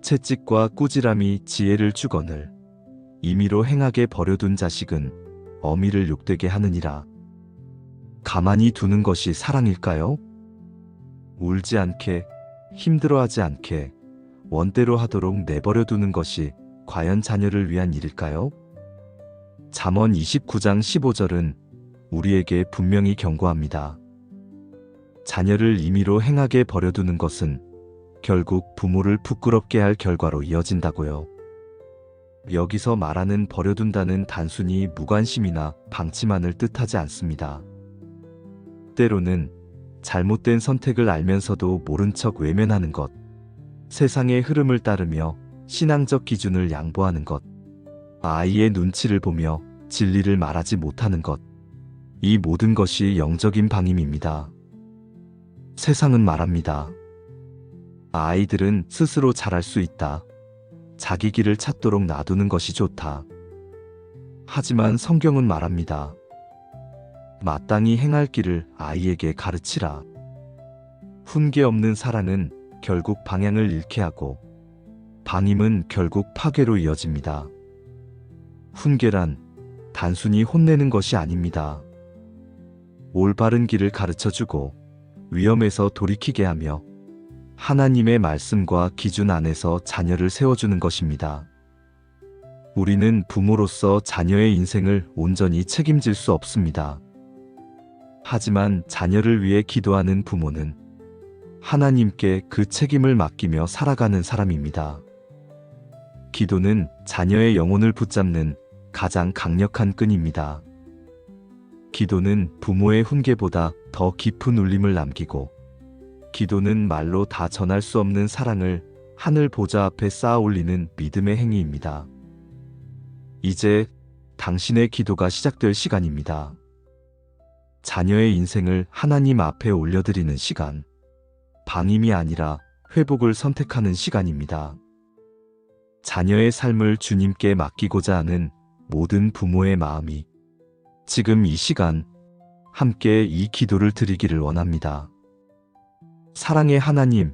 채찍과 꾸지람이 지혜를 주거늘 임의로 행하게 버려둔 자식은 어미를 욕되게 하느니라. 가만히 두는 것이 사랑일까요? 울지 않게, 힘들어하지 않게 원대로 하도록 내버려 두는 것이 과연 자녀를 위한 일일까요? 잠언 29장 15절은 우리에게 분명히 경고합니다. 자녀를 임의로 행하게 버려두는 것은 결국 부모를 부끄럽게 할 결과로 이어진다고요. 여기서 말하는 버려둔다는 단순히 무관심이나 방치만을 뜻하지 않습니다. 때로는 잘못된 선택을 알면서도 모른 척 외면하는 것, 세상의 흐름을 따르며 신앙적 기준을 양보하는 것, 아이의 눈치를 보며 진리를 말하지 못하는 것, 이 모든 것이 영적인 방임입니다. 세상은 말합니다. 아이들은 스스로 잘할 수 있다. 자기 길을 찾도록 놔두는 것이 좋다. 하지만 성경은 말합니다. 마땅히 행할 길을 아이에게 가르치라. 훈계 없는 사랑은 결국 방향을 잃게 하고 방임은 결국 파괴로 이어집니다. 훈계란 단순히 혼내는 것이 아닙니다. 올바른 길을 가르쳐주고 위험에서 돌이키게 하며 하나님의 말씀과 기준 안에서 자녀를 세워주는 것입니다. 우리는 부모로서 자녀의 인생을 온전히 책임질 수 없습니다. 하지만 자녀를 위해 기도하는 부모는 하나님께 그 책임을 맡기며 살아가는 사람입니다. 기도는 자녀의 영혼을 붙잡는 가장 강력한 끈입니다. 기도는 부모의 훈계보다 더 깊은 울림을 남기고, 기도는 말로 다 전할 수 없는 사랑을 하늘 보좌 앞에 쌓아 올리는 믿음의 행위입니다. 이제 당신의 기도가 시작될 시간입니다. 자녀의 인생을 하나님 앞에 올려드리는 시간, 방임이 아니라 회복을 선택하는 시간입니다. 자녀의 삶을 주님께 맡기고자 하는 모든 부모의 마음이 지금 이 시간 함께 이 기도를 드리기를 원합니다. 사랑의 하나님,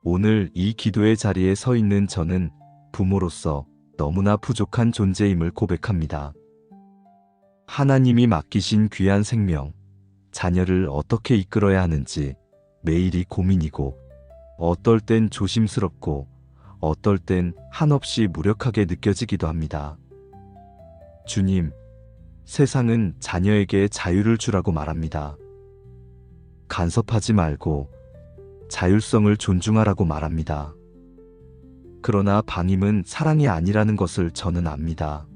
오늘 이 기도의 자리에 서 있는 저는 부모로서 너무나 부족한 존재임을 고백합니다. 하나님이 맡기신 귀한 생명, 자녀를 어떻게 이끌어야 하는지 매일이 고민이고, 어떨 땐 조심스럽고 어떨 땐 한없이 무력하게 느껴지기도 합니다. 주님, 세상은 자녀에게 자유를 주라고 말합니다. 간섭하지 말고 자율성을 존중하라고 말합니다. 그러나 방임은 사랑이 아니라는 것을 저는 압니다.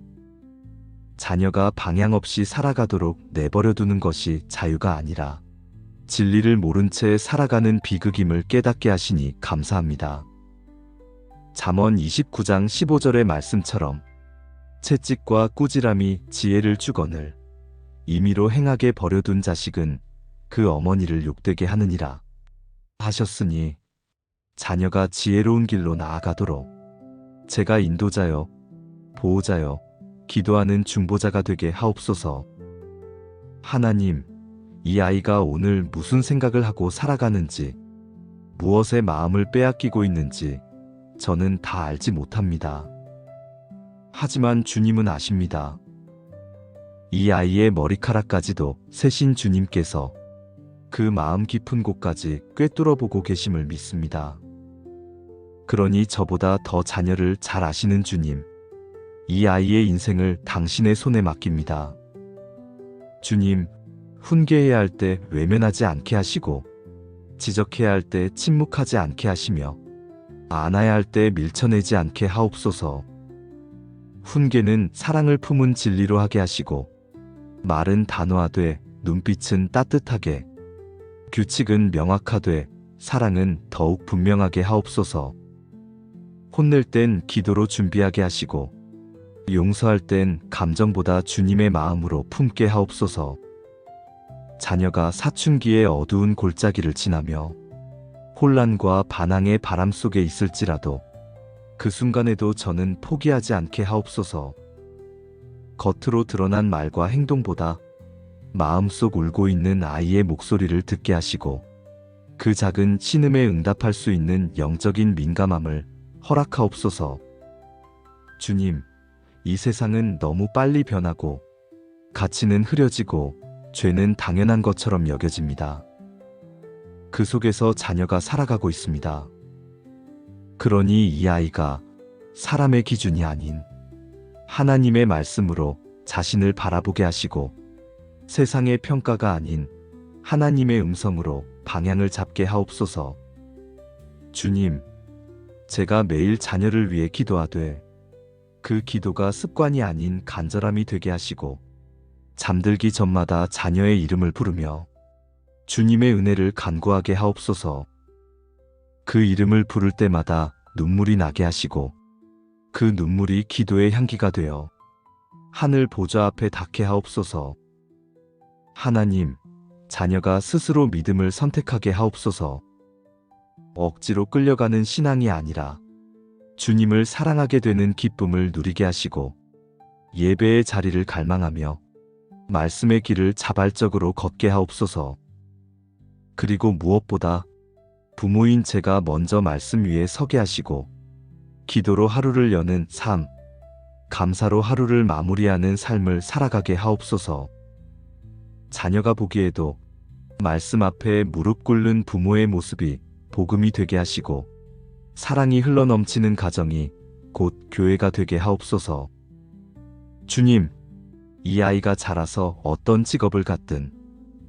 자녀가 방향 없이 살아가도록 내버려두는 것이 자유가 아니라 진리를 모른 채 살아가는 비극임을 깨닫게 하시니 감사합니다. 잠언 29장 15절의 말씀처럼 채찍과 꾸지람이 지혜를 주거늘 임의로 행하게 버려둔 자식은 그 어머니를 욕되게 하느니라 하셨으니, 자녀가 지혜로운 길로 나아가도록 제가 인도자여, 보호자여, 기도하는 중보자가 되게 하옵소서. 하나님, 이 아이가 오늘 무슨 생각을 하고 살아가는지, 무엇에 마음을 빼앗기고 있는지 저는 다 알지 못합니다. 하지만 주님은 아십니다. 이 아이의 머리카락까지도 세신 주님께서 그 마음 깊은 곳까지 꿰뚫어 보고 계심을 믿습니다. 그러니 저보다 더 자녀를 잘 아시는 주님, 이 아이의 인생을 당신의 손에 맡깁니다. 주님, 훈계해야 할 때 외면하지 않게 하시고, 지적해야 할 때 침묵하지 않게 하시며, 안아야 할 때 밀쳐내지 않게 하옵소서. 훈계는 사랑을 품은 진리로 하게 하시고, 말은 단호하되 눈빛은 따뜻하게, 규칙은 명확하되 사랑은 더욱 분명하게 하옵소서. 혼낼 땐 기도로 준비하게 하시고, 용서할 땐 감정보다 주님의 마음으로 품게 하옵소서. 자녀가 사춘기의 어두운 골짜기를 지나며 혼란과 반항의 바람 속에 있을지라도 그 순간에도 저는 포기하지 않게 하옵소서. 겉으로 드러난 말과 행동보다 마음속 울고 있는 아이의 목소리를 듣게 하시고, 그 작은 신음에 응답할 수 있는 영적인 민감함을 허락하옵소서. 주님, 이 세상은 너무 빨리 변하고 가치는 흐려지고 죄는 당연한 것처럼 여겨집니다. 그 속에서 자녀가 살아가고 있습니다. 그러니 이 아이가 사람의 기준이 아닌 하나님의 말씀으로 자신을 바라보게 하시고 세상의 평가가 아닌 하나님의 음성으로 방향을 잡게 하옵소서. 주님, 제가 매일 자녀를 위해 기도하되 그 기도가 습관이 아닌 간절함이 되게 하시고 잠들기 전마다 자녀의 이름을 부르며 주님의 은혜를 간구하게 하옵소서. 그 이름을 부를 때마다 눈물이 나게 하시고 그 눈물이 기도의 향기가 되어 하늘 보좌 앞에 닿게 하옵소서. 하나님, 자녀가 스스로 믿음을 선택하게 하옵소서. 억지로 끌려가는 신앙이 아니라 주님을 사랑하게 되는 기쁨을 누리게 하시고 예배의 자리를 갈망하며 말씀의 길을 자발적으로 걷게 하옵소서. 그리고 무엇보다 부모인 제가 먼저 말씀 위에 서게 하시고 기도로 하루를 여는 삶, 감사로 하루를 마무리하는 삶을 살아가게 하옵소서. 자녀가 보기에도 말씀 앞에 무릎 꿇는 부모의 모습이 복음이 되게 하시고 사랑이 흘러넘치는 가정이 곧 교회가 되게 하옵소서. 주님, 이 아이가 자라서 어떤 직업을 갖든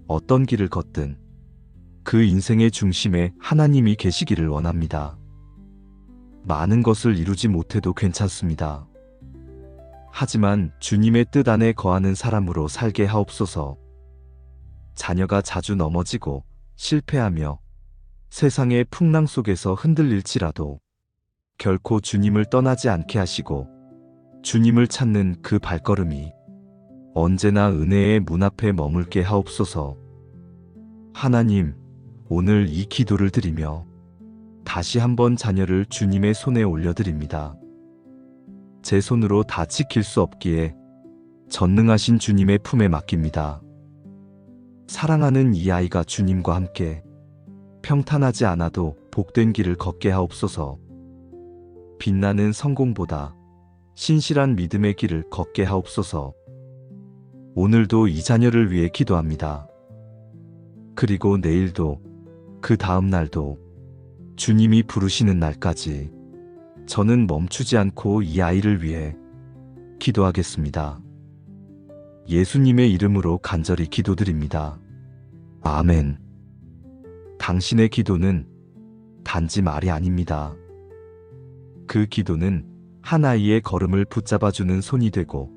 어떤 길을 걷든 그 인생의 중심에 하나님이 계시기를 원합니다. 많은 것을 이루지 못해도 괜찮습니다. 하지만 주님의 뜻 안에 거하는 사람으로 살게 하옵소서. 자녀가 자주 넘어지고 실패하며 세상의 풍랑 속에서 흔들릴지라도 결코 주님을 떠나지 않게 하시고 주님을 찾는 그 발걸음이 언제나 은혜의 문 앞에 머물게 하옵소서. 하나님, 오늘 이 기도를 드리며 다시 한번 자녀를 주님의 손에 올려드립니다. 제 손으로 다 지킬 수 없기에 전능하신 주님의 품에 맡깁니다. 사랑하는 이 아이가 주님과 함께 평탄하지 않아도 복된 길을 걷게 하옵소서. 빛나는 성공보다 신실한 믿음의 길을 걷게 하옵소서. 오늘도 이 자녀를 위해 기도합니다. 그리고 내일도 그 다음 날도 주님이 부르시는 날까지 저는 멈추지 않고 이 아이를 위해 기도하겠습니다. 예수님의 이름으로 간절히 기도드립니다. 아멘. 당신의 기도는 단지 말이 아닙니다. 그 기도는 한 아이의 걸음을 붙잡아주는 손이 되고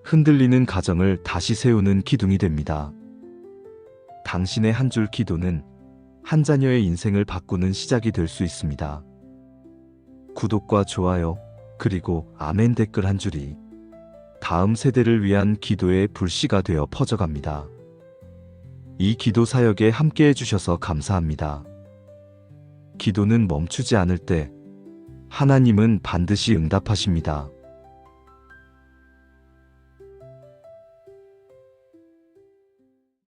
흔들리는 가정을 다시 세우는 기둥이 됩니다. 당신의 한 줄 기도는 한 자녀의 인생을 바꾸는 시작이 될 수 있습니다. 구독과 좋아요, 그리고 아멘 댓글 한 줄이 다음 세대를 위한 기도의 불씨가 되어 퍼져갑니다. 이 기도 사역에 함께 해주셔서 감사합니다. 기도는 멈추지 않을 때 하나님은 반드시 응답하십니다.